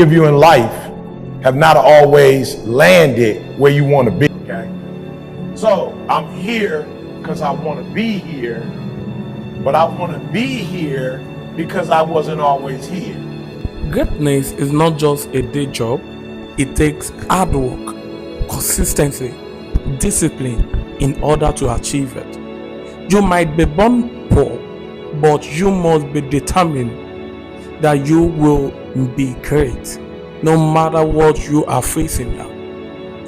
Of you in life have not always landed where you want to be. Okay, so I'm here because I want to be here, but I want to be here because I wasn't always here. Greatness is not just a day job, it takes hard work, consistency, discipline in order to achieve it. You might be born poor, but you must be determined that you will be great no matter what you are facing now.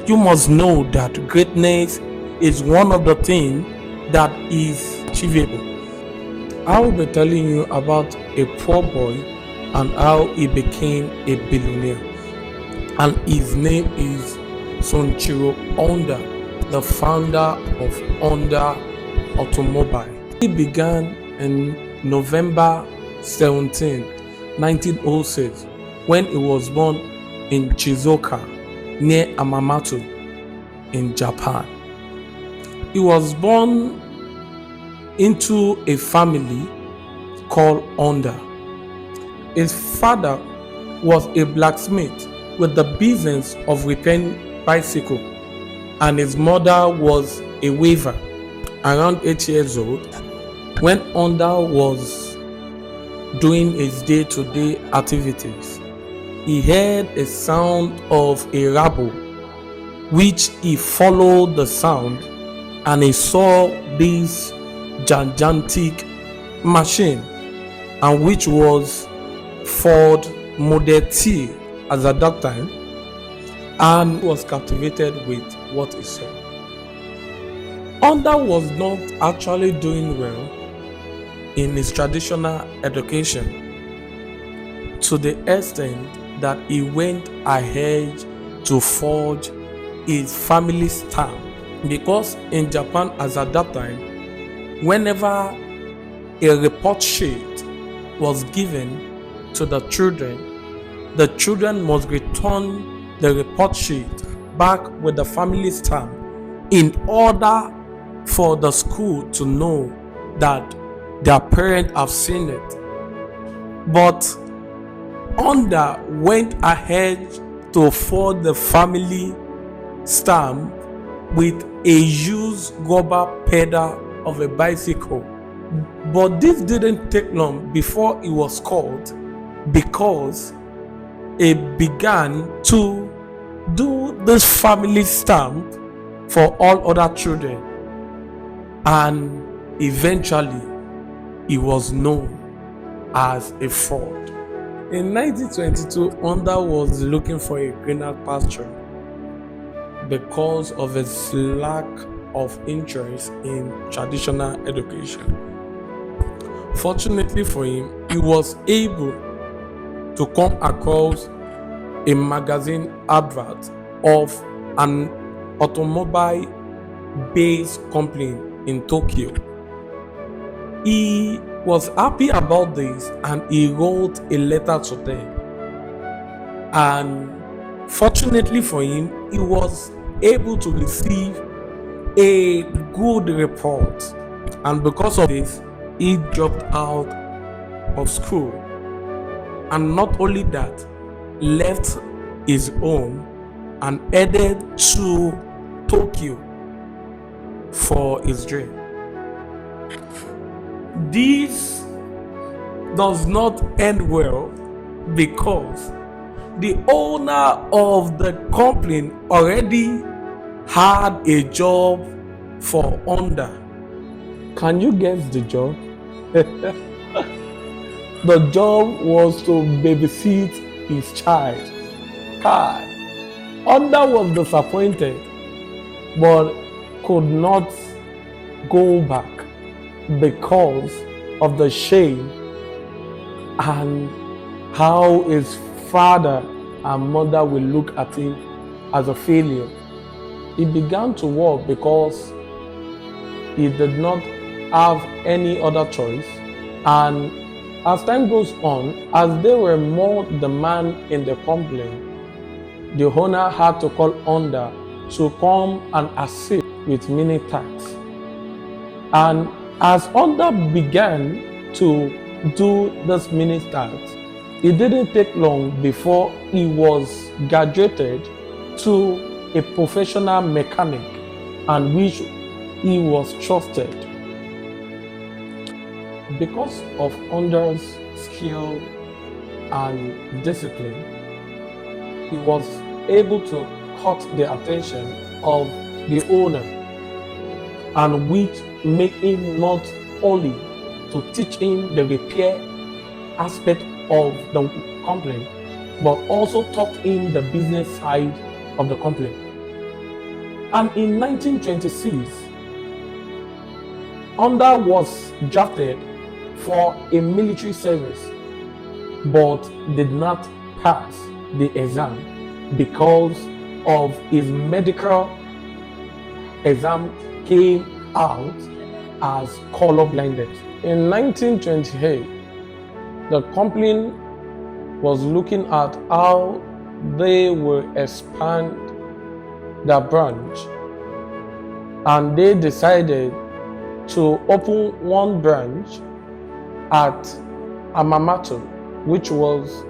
You must know that greatness is one of the things that is achievable. I will be telling you about a poor boy and how he became a billionaire. And his name is Soichiro Honda, the founder of Honda Automobile. He began in November 17, 1906, when he was born in Shizuoka, near Yamamoto, in Japan. He was born into a family called Honda. His father was a blacksmith with the business of repairing bicycles, and his mother was a weaver. Around 8 years old, when Honda was doing his day-to-day activities, he heard a sound of a rabble, which he followed the sound and he saw this gigantic machine, and which was Ford Model T as at that time, and was captivated with what he saw. Honda was not actually doing well in his traditional education, to the extent that he went ahead to forge his family stamp, because in Japan as at that time, whenever a report sheet was given to the children must return the report sheet back with the family stamp in order for the school to know that their parents have seen it. But Honda went ahead to forge the family stamp with a used rubber pedal of a bicycle. But this didn't take long before he was caught, because he began to do this family stamp for all other children, and eventually he was known as a fraud. In 1922, Honda was looking for a greener pasture because of his lack of interest in traditional education. Fortunately for him, he was able to come across a magazine advert of an automobile-based company in Tokyo. He was happy about this and he wrote a letter to them. And fortunately for him, he was able to receive a good report. And because of this, he dropped out of school. And not only that, left his home and headed to Tokyo for his dream. This does not end well, because the owner of the company already had a job for Honda. Can you guess the job? The job was to babysit his child. Honda was disappointed, but could not go back because of the shame and how his father and mother will look at him as a failure. He began to work because he did not have any other choice, and as time goes on, as there were more demand in the company, the owner had to call Honda to come and assist with many tasks. And as Honda began to do this many tasks, it didn't take long before he was graduated to a professional mechanic, and which he was trusted. Because of Honda's skill and discipline, he was able to caught the attention of the owner, and which made him not only to teach him the repair aspect of the company, but also taught him the business side of the company. And in 1926, Honda was drafted for a military service, but did not pass the exam because of his medical exam came out as color-blinded. In 1928, the company was looking at how they will expand their branch, and they decided to open one branch at Amamatsu, which was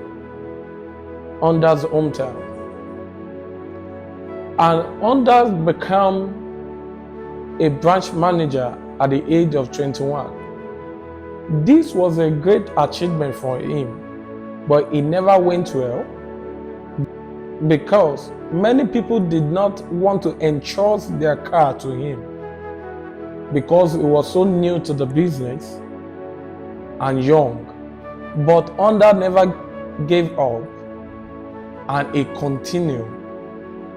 Honda's hometown. And Honda became a branch manager at the age of 21. This was a great achievement for him, but it never went well because many people did not want to entrust their car to him because he was so new to the business and young. But Honda never gave up, and it continued.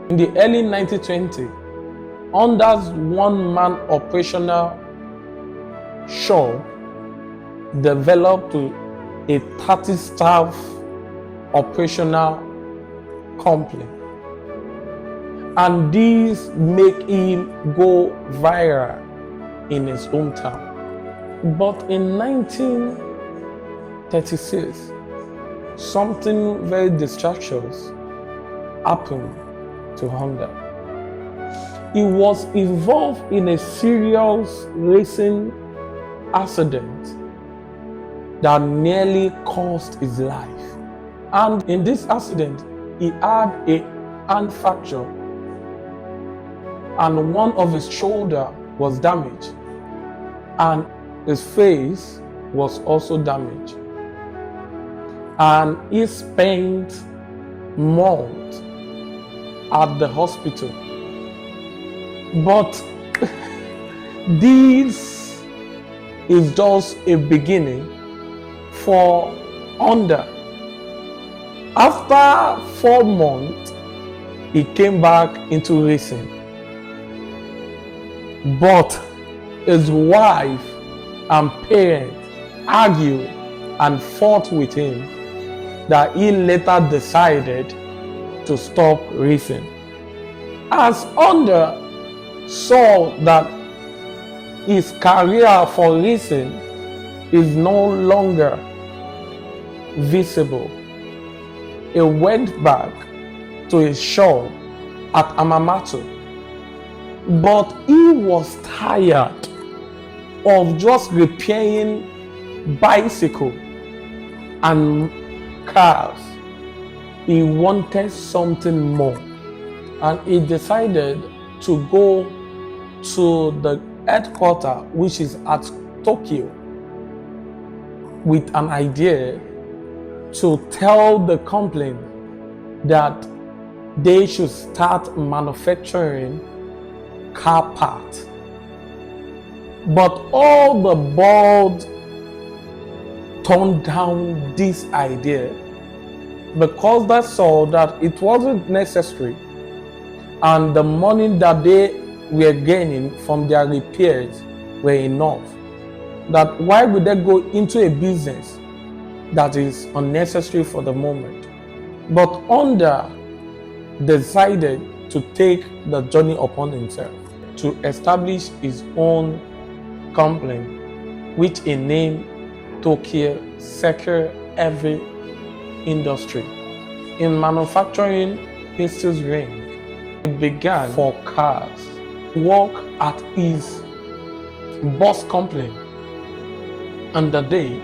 In the early 1920s, Honda's one-man operational shop developed to a 30-staff operational company, and this made him go viral in his hometown. But in 1936, something very disastrous happened to Honda. He was involved in a serious racing accident that nearly cost his life. And in this accident, he had a hand fracture, and one of his shoulders was damaged, and his face was also damaged. And he spent months at the hospital. But this is just a beginning for Honda. After 4 months, he came back into racing. But his wife and parents argued and fought with him that he later decided to stop racing. As Honda saw that his career for racing is no longer visible, he went back to his shop at Amamatsu. But he was tired of just repairing bicycles and cars. He wanted something more, and he decided to go to the headquarters, which is at Tokyo, with an idea to tell the company that they should start manufacturing car parts. But all the board turned down this idea because they saw that it wasn't necessary, and the money that they were gaining from their repairs were enough. That why would they go into a business that is unnecessary for the moment? But Honda decided to take the journey upon himself to establish his own company, which he named Tokyo Secure Heavy Industry. In manufacturing pistol ring, he began for cars. He worked at his boss company, and the day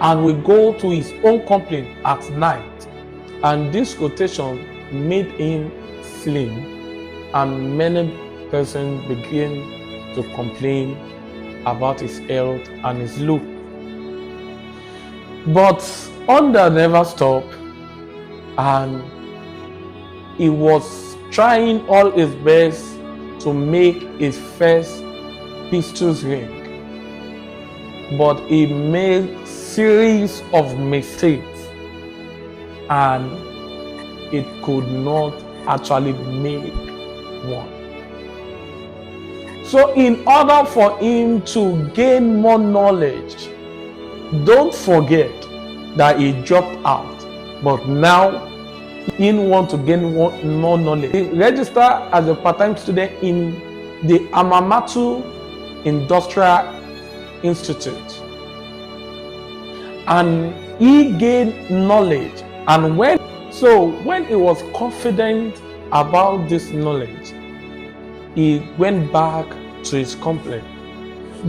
and will go to his own company at night. And this rotation made him slim, and many persons began to complain about his health and his look. But Honda never stopped, and he was trying all his best to make his first pistols ring. But he made series of mistakes, and it could not actually make one. So in order for him to gain more knowledge, don't forget that he dropped out, but now he want to gain more knowledge. He registered as a part-time student in the Amamatsu Industrial Institute, and he gained knowledge. And when he was confident about this knowledge, he went back to his company.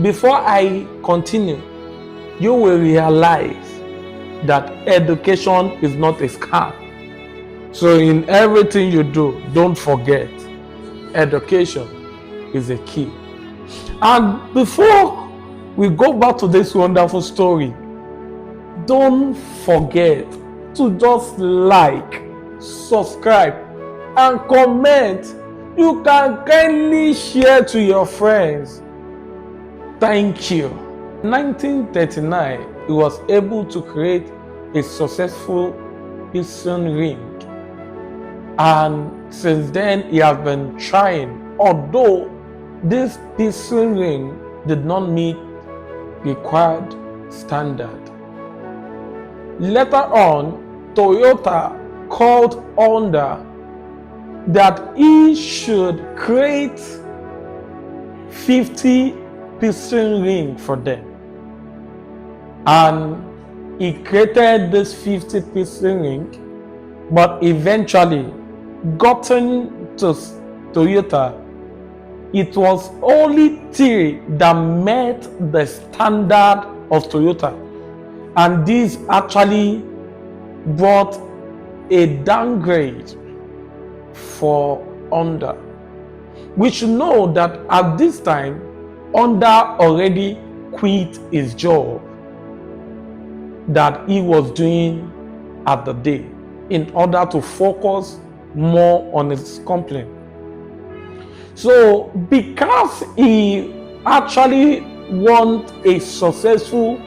Before I continue, you will realize that education is not a scam. So in everything you do, don't forget, education is a key. And before we go back to this wonderful story, don't forget to just like, subscribe, and comment. You can kindly share to your friends. Thank you. In 1939, he was able to create a successful piston ring. And since then, he has been trying, although this piston ring did not meet required standard. Later on, Toyota called Honda that he should create 50 piston ring for them. And he created this 50 piston ring, but eventually gotten to Toyota, it was only 3 that met the standard of Toyota. And this actually brought a downgrade for Honda. We should know that at this time, Honda already quit his job that he was doing at the day in order to focus more on his company. So because he actually want a successful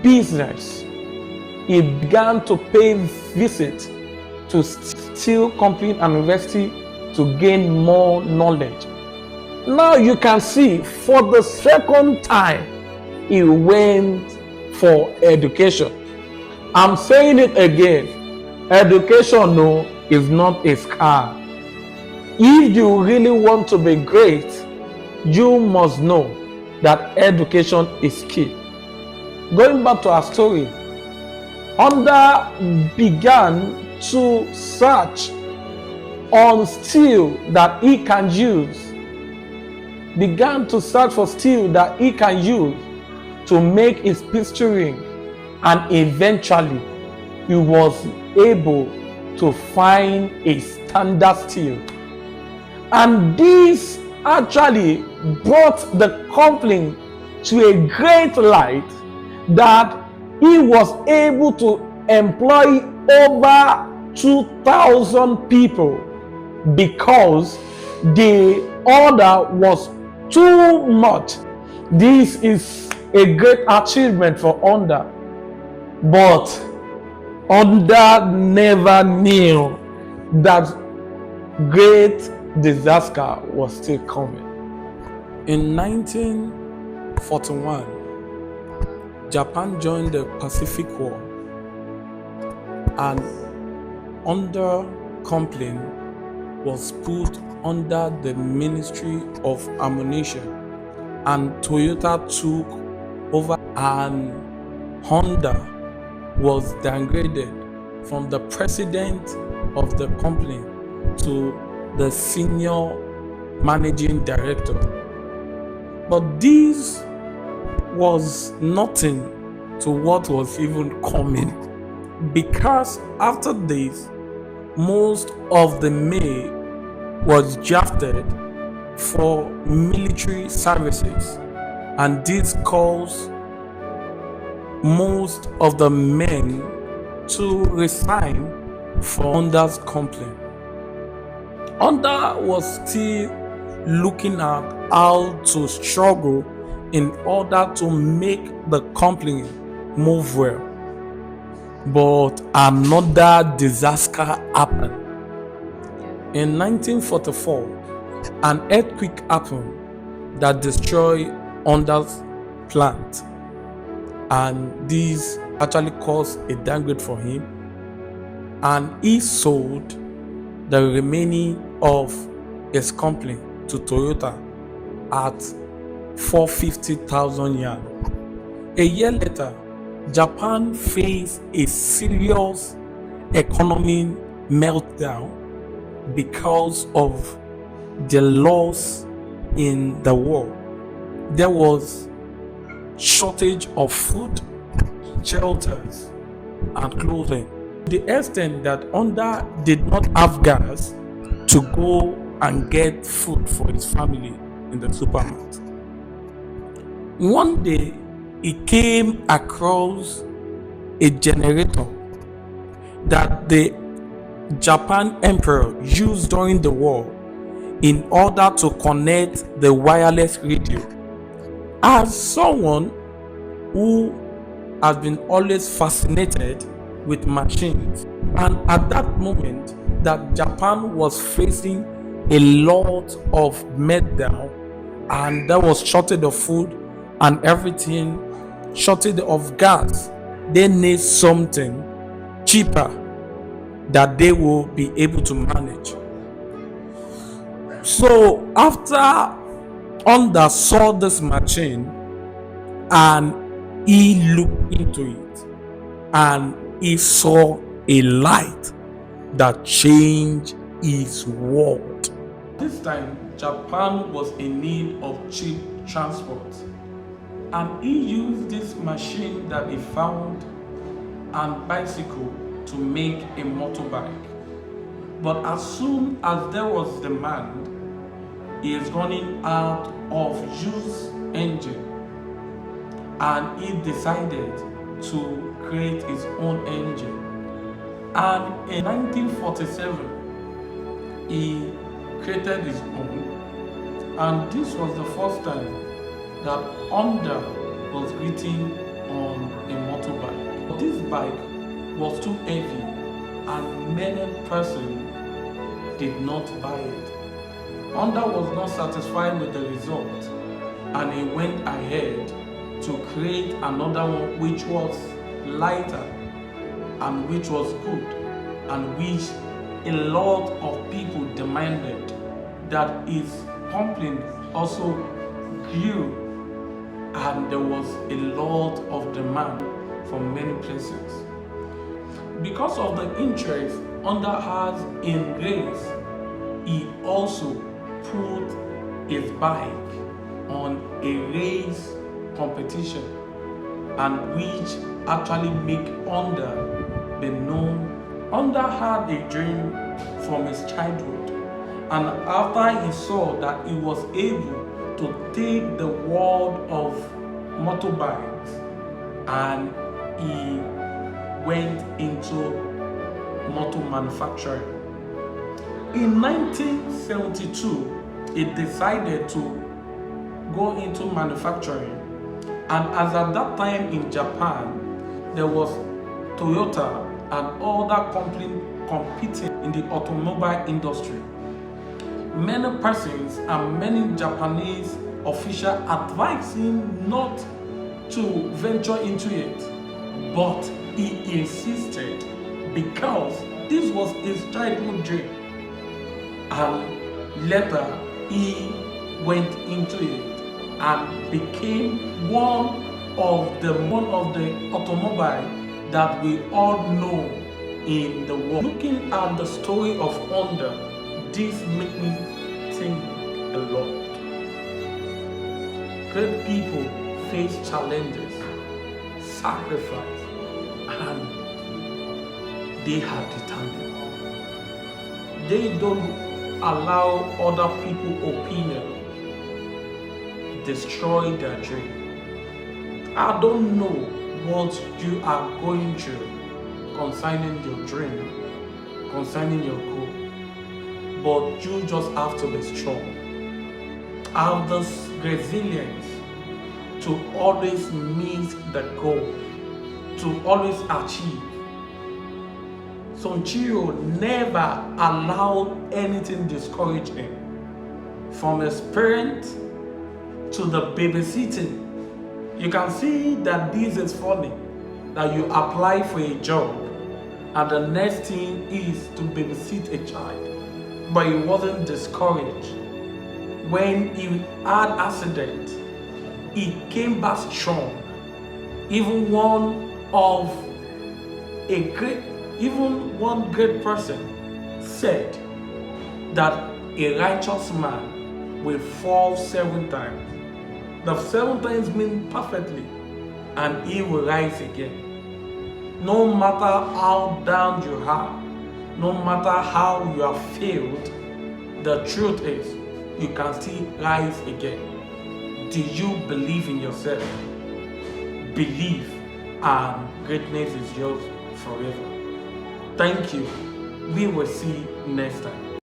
business, he began to pay visit to steel company and university to gain more knowledge. Now you can see, for the second time, he went for education. I'm saying it again, education is not a scam. If you really want to be great, you must know that education is key. Going back to our story, Honda began to search on steel that he can use, began to search for steel that he can use to make his piston ring, and eventually he was able to find a standard steel. And this actually brought the company to a great light, that he was able to employ over 2,000 people because the order was too much. This is a great achievement for Honda, but Honda never knew that great disaster was still coming. In 1941, Japan joined the Pacific War, and Honda company was put under the Ministry of Ammunition, and Toyota took over, and Honda was downgraded from the president of the company to the senior managing director. But this was nothing to what was even coming. Because after this, most of the men was drafted for military services, and this caused most of the men to resign from Honda's company. Honda was still looking at how to struggle in order to make the company move well. But another disaster happened. In 1944, an earthquake happened that destroyed Honda's plant, and this actually caused a downgrade for him, and he sold the remaining of his company to Toyota at 450,000 yen. A year later, Japan faced a serious economic meltdown because of the loss in the war. There was shortage of food, shelters, and clothing, to the extent that Honda did not have gas to go and get food for his family in the supermarket. One day, he came across a generator that the Japan emperor used during the war in order to connect the wireless radio. As someone who has been always fascinated with machines, and at that moment that Japan was facing a lot of meltdown, and there was shortage of food and everything, shortage of gas, they need something cheaper that they will be able to manage. So after Honda saw this machine and he looked into it, and he saw a light that changed his world. This time, Japan was in need of cheap transport, and he used this machine that he found and bicycle to make a motorbike. But as soon as there was demand, he is running out of used engine, and he decided to create his own engine. And in 1947, he created his own, and this was the first time that Honda was written on a motorbike. But this bike was too heavy, and many persons did not buy it. Honda was not satisfied with the result, and he went ahead to create another one which was lighter and which was good, and which a lot of people demanded, that his company also grew, and there was a lot of demand from many places. Because of the interest Honda has in race, he also put his bike on a race competition, and which actually make Honda be known. Honda had a dream from his childhood, and after he saw that he was able to take the world of motorbikes, and he went into motor manufacturing. In 1972, he decided to go into manufacturing, and as at that time in Japan, there was Toyota and other companies competing in the automobile industry. Many persons and many Japanese officials advised him not to venture into it, but he insisted because this was his childhood dream. And later he went into it and became one of the automobile that we all know in the world. Looking at the story of Honda, this made me think a lot. Great people face challenges. sacrifice, and they are determined. They don't allow other people's opinion destroy their dream. I don't know what you are going through concerning your dream, concerning your goal, but you just have to be strong. Have this resilience to always meet the goal, to always achieve. Soichiro never allowed anything discourage him. From his parents to the babysitting, you can see that this is funny, that you apply for a job and the next thing is to babysit a child. But he wasn't discouraged. When he had accident, he came back strong. Even one great person said that a righteous man will fall 7 times. The 7 times mean perfectly, and he will rise again. No matter how down you are, no matter how you have failed, the truth is you can still rise again. Do you believe in yourself? Believe, and greatness is yours forever. Thank you. We will see you next time.